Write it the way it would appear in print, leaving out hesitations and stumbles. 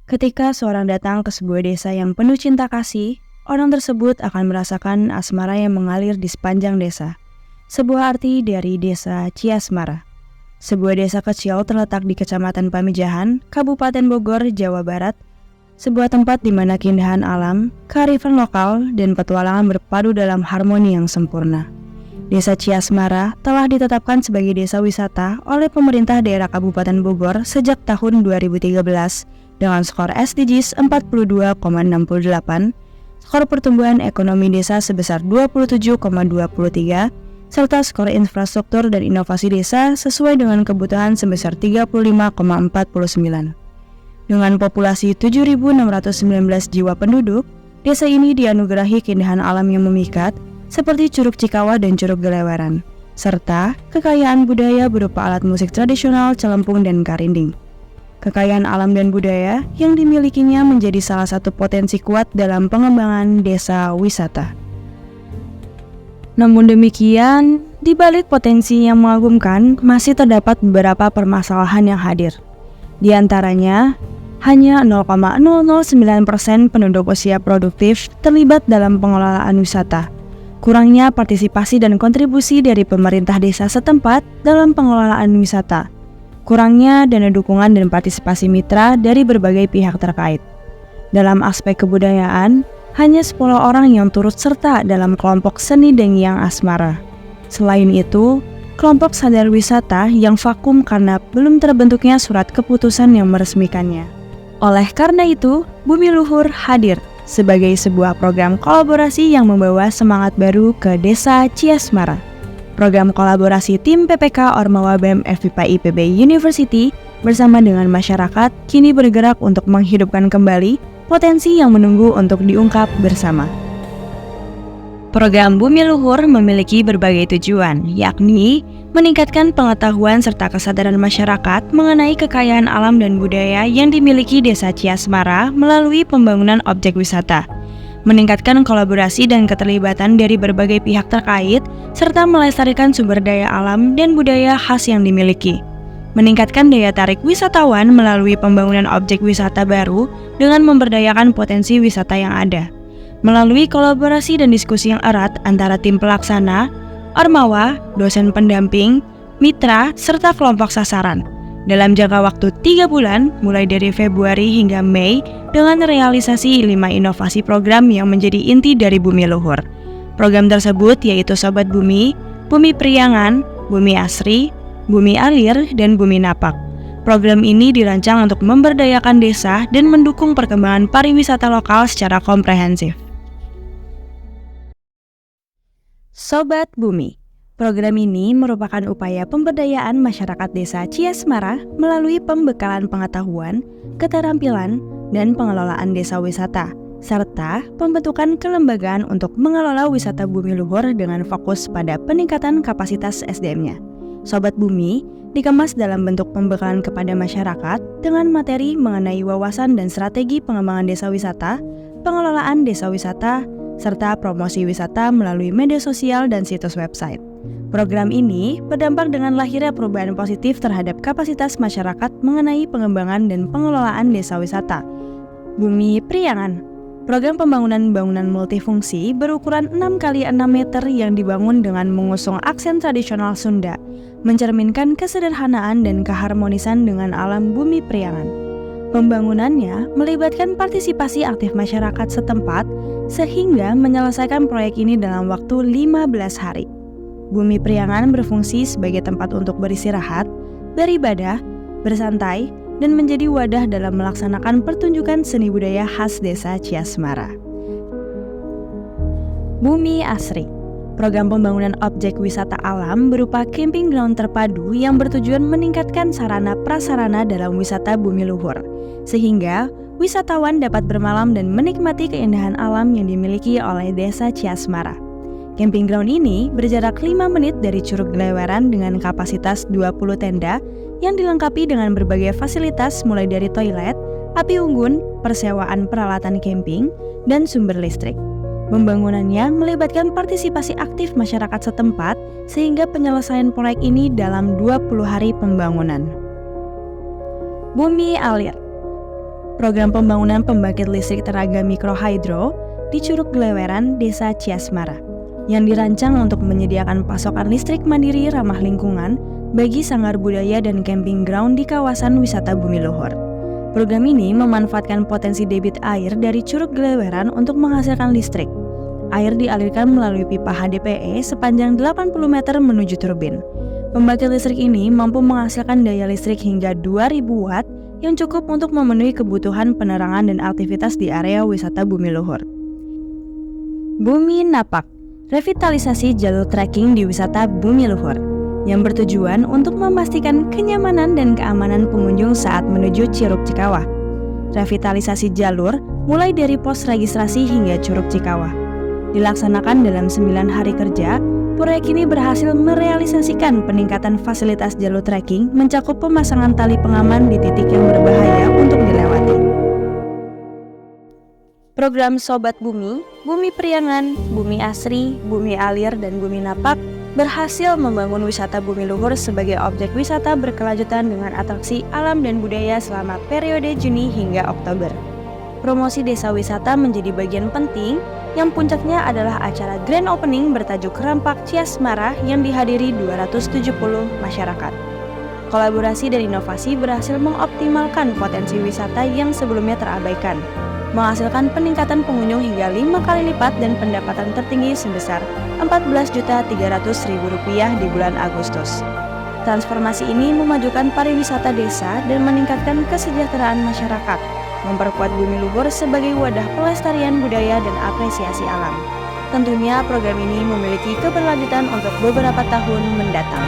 Ketika seorang datang ke sebuah desa yang penuh cinta kasih, orang tersebut akan merasakan asmara yang mengalir di sepanjang desa. Sebuah arti dari desa Ciasmara. Sebuah desa kecil terletak di Kecamatan Pamijahan, Kabupaten Bogor, Jawa Barat. Sebuah tempat di mana keindahan alam, kearifan lokal, dan petualangan berpadu dalam harmoni yang sempurna. Desa Ciasmara telah ditetapkan sebagai desa wisata oleh pemerintah daerah Kabupaten Bogor sejak tahun 2013 dengan skor SDGs 42,68, skor pertumbuhan ekonomi desa sebesar 27,23, serta skor infrastruktur dan inovasi desa sesuai dengan kebutuhan sebesar 35,49. Dengan populasi 7.619 jiwa penduduk, desa ini dianugerahi keindahan alam yang memikat seperti Curug Cikawah dan Curug Geleweran, serta kekayaan budaya berupa alat musik tradisional celempung dan karinding. Kekayaan alam dan budaya yang dimilikinya menjadi salah satu potensi kuat dalam pengembangan desa wisata. Namun demikian, di balik potensi yang mengagumkan, masih terdapat beberapa permasalahan yang hadir. Di antaranya, hanya 0,009% penduduk usia produktif terlibat dalam pengelolaan wisata. Kurangnya partisipasi dan kontribusi dari pemerintah desa setempat dalam pengelolaan wisata. Kurangnya dana dukungan dan partisipasi mitra dari berbagai pihak terkait. Dalam aspek kebudayaan, hanya 10 orang yang turut serta dalam kelompok seni Dengyang Asmara. Selain itu, kelompok sadar wisata yang vakum karena belum terbentuknya surat keputusan yang meresmikannya. Oleh karena itu, Bumi Luhur hadir sebagai sebuah program kolaborasi yang membawa semangat baru ke Desa Ciasmara. Program kolaborasi tim PPK Ormawa BEM FIPA IPB University bersama dengan masyarakat kini bergerak untuk menghidupkan kembali potensi yang menunggu untuk diungkap bersama. Program Bumi Luhur memiliki berbagai tujuan, yakni meningkatkan pengetahuan serta kesadaran masyarakat mengenai kekayaan alam dan budaya yang dimiliki Desa Ciasmara melalui pembangunan objek wisata, meningkatkan kolaborasi dan keterlibatan dari berbagai pihak terkait, serta melestarikan sumber daya alam dan budaya khas yang dimiliki, meningkatkan daya tarik wisatawan melalui pembangunan objek wisata baru dengan memberdayakan potensi wisata yang ada, melalui kolaborasi dan diskusi yang erat antara tim pelaksana, Ormawa, dosen pendamping, mitra, serta kelompok sasaran, dalam jangka waktu 3 bulan, mulai dari Februari hingga Mei, dengan realisasi 5 inovasi program yang menjadi inti dari Bumi Luhur. Program tersebut yaitu Sobat Bumi, Bumi Priangan, Bumi Asri, Bumi Alir, dan Bumi Napak. Program ini dirancang untuk memberdayakan desa dan mendukung perkembangan pariwisata lokal secara komprehensif. Sobat Bumi. Program ini merupakan upaya pemberdayaan masyarakat desa Ciasmara melalui pembekalan pengetahuan, keterampilan, dan pengelolaan desa wisata, serta pembentukan kelembagaan untuk mengelola wisata Bumi Luhur dengan fokus pada peningkatan kapasitas SDM-nya. Sobat Bumi dikemas dalam bentuk pembekalan kepada masyarakat dengan materi mengenai wawasan dan strategi pengembangan desa wisata, pengelolaan desa wisata, serta promosi wisata melalui media sosial dan situs website. Program ini berdampak dengan lahirnya perubahan positif terhadap kapasitas masyarakat mengenai pengembangan dan pengelolaan desa wisata. Bumi Priangan, program pembangunan bangunan multifungsi berukuran 6x6 meter yang dibangun dengan mengusung aksen tradisional Sunda, mencerminkan kesederhanaan dan keharmonisan dengan alam Bumi Priangan. Pembangunannya melibatkan partisipasi aktif masyarakat setempat sehingga menyelesaikan proyek ini dalam waktu 15 hari. Bumi Priangan berfungsi sebagai tempat untuk beristirahat, beribadah, bersantai, dan menjadi wadah dalam melaksanakan pertunjukan seni budaya khas Desa Ciasmara. Bumi Asri, program pembangunan objek wisata alam berupa camping ground terpadu yang bertujuan meningkatkan sarana prasarana dalam wisata Bumi Luhur, sehingga wisatawan dapat bermalam dan menikmati keindahan alam yang dimiliki oleh Desa Ciasmara. Camping ground ini berjarak 5 menit dari Curug Geleweran dengan kapasitas 20 tenda yang dilengkapi dengan berbagai fasilitas mulai dari toilet, api unggun, persewaan peralatan camping, dan sumber listrik. Pembangunannya melibatkan partisipasi aktif masyarakat setempat sehingga penyelesaian proyek ini dalam 20 hari pembangunan. Bumi Alir, program pembangunan pembangkit listrik tenaga mikrohidro di Curug Gleweran, Desa Ciasmara, yang dirancang untuk menyediakan pasokan listrik mandiri ramah lingkungan bagi sanggar budaya dan camping ground di kawasan wisata Bumi Luhur. Program ini memanfaatkan potensi debit air dari Curug Gleweran untuk menghasilkan listrik. Air dialirkan melalui pipa HDPE sepanjang 80 meter menuju turbin. Pembangkit listrik ini mampu menghasilkan daya listrik hingga 2000 watt yang cukup untuk memenuhi kebutuhan penerangan dan aktivitas di area wisata Bumi Luhur. Bumi Napak, revitalisasi jalur trekking di wisata Bumi Luhur, yang bertujuan untuk memastikan kenyamanan dan keamanan pengunjung saat menuju Curug Cikawah. Revitalisasi jalur mulai dari pos registrasi hingga Curug Cikawah. Dilaksanakan dalam 9 hari kerja, proyek ini berhasil merealisasikan peningkatan fasilitas jalur trekking mencakup pemasangan tali pengaman di titik yang berbahaya untuk dilewati. Program Sobat Bumi, Bumi Priangan, Bumi Asri, Bumi Alir, dan Bumi Napak berhasil membangun wisata Bumi Luhur sebagai objek wisata berkelanjutan dengan atraksi alam dan budaya selama periode Juni hingga Oktober. Promosi desa wisata menjadi bagian penting yang puncaknya adalah acara Grand Opening bertajuk Rampak Ciasmara yang dihadiri 270 masyarakat. Kolaborasi dan inovasi berhasil mengoptimalkan potensi wisata yang sebelumnya terabaikan, menghasilkan peningkatan pengunjung hingga 5 kali lipat dan pendapatan tertinggi sebesar Rp14.300.000 di bulan Agustus. Transformasi ini memajukan pariwisata desa dan meningkatkan kesejahteraan masyarakat, memperkuat Bumi Luhur sebagai wadah pelestarian budaya dan apresiasi alam. Tentunya program ini memiliki keberlanjutan untuk beberapa tahun mendatang.